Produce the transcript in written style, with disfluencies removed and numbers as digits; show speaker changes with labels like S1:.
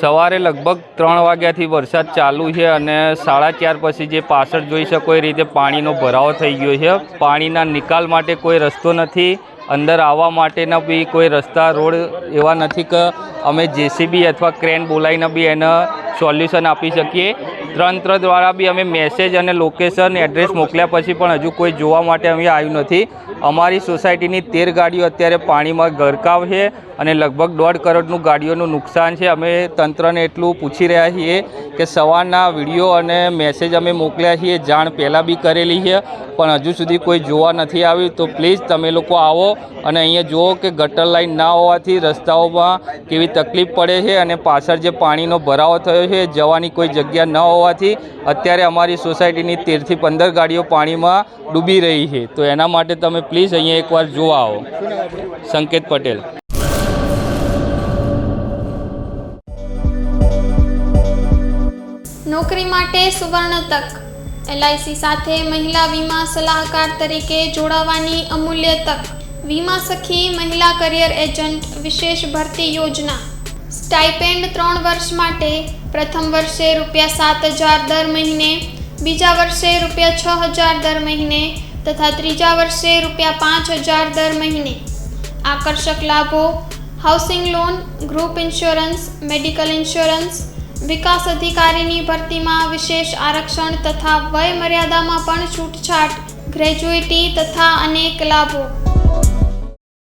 S1: સવારે લગભગ 3 વાગ્યાથી વરસાદ ચાલુ છે અને 4:30 પછી જે પાછળ જોઈ શકો એ રીતે પાણીનો ભરાવો થઈ ગયો છે. પાણીના નિકાલ માટે કોઈ રસ્તો નથી, અંદર આવવા માટેના બી કોઈ રસ્તા રોડ એવા નથી કે અમે જેસીબી અથવા ક્રેન બોલાવીને બી એને સોલ્યુશન આપી શકીએ. તંત્ર દ્વારા બી અમે મેસેજ અને લોકેશન એડ્રેસ મોકલ્યા પછી પણ હજુ કોઈ જોવા માટે અમે આવ્યું નથી. અમારી સોસાયટીની 13 ગાડીઓ અત્યારે પાણીમાં ગરકાવ છે અને લગભગ 1.5 કરોડનું ગાડીઓનું નુકસાન છે. અમે તંત્રને એટલું પૂછી રહ્યા છીએ કે સવારના વિડીયો અને મેસેજ અમે મોકલ્યા છીએ, જાણ પહેલાં બી કરેલી છે પણ હજુ સુધી કોઈ જોવા નથી આવ્યું. તો પ્લીઝ તમે લોકો આવો અને અહીંયા જુઓ કે ગટર લાઈન ના હોવાથી રસ્તાઓમાં કેવી તકલીફ પડે છે અને પાછળ જે પાણીનો ભરાવો થયો છે જવાની કોઈ જગ્યા ન હોવાથી અત્યારે અમારી સોસાયટીની 13 થી 15 ગાડીઓ પાણીમાં ડૂબી રહી છે. તો એના માટે તમે પ્લીઝ અહીંયા એકવાર જોવા આવો. સંકેત પટેલ.
S2: નોકરી માટે સુવર્ણ તક. LIC સાથે મહિલા વીમા સલાહકાર તરીકે જોડાવાની અમૂલ્ય તક. વીમા સખી મહિલા કરિયર એજન્ટ વિશેષ ભરતી યોજના. સ્ટાઇપેન્ડ 3 વર્ષ માટે. પ્રથમ વર્ષે ₹7,000 દર મહિને, બીજા વર્ષે ₹6,000 દર મહિને તથા ત્રીજા વર્ષે ₹5,000 દર મહિને. આકર્ષક લાભો: housing loan, group insurance, medical insurance. વિકાસ અધિકારીની ભરતીમાં વિશેષ આરક્ષણ તથા વય મર્યાદામાં પણ છૂટછાટ, ગ્રેજ્યુઇટી તથા અનેક લાભો.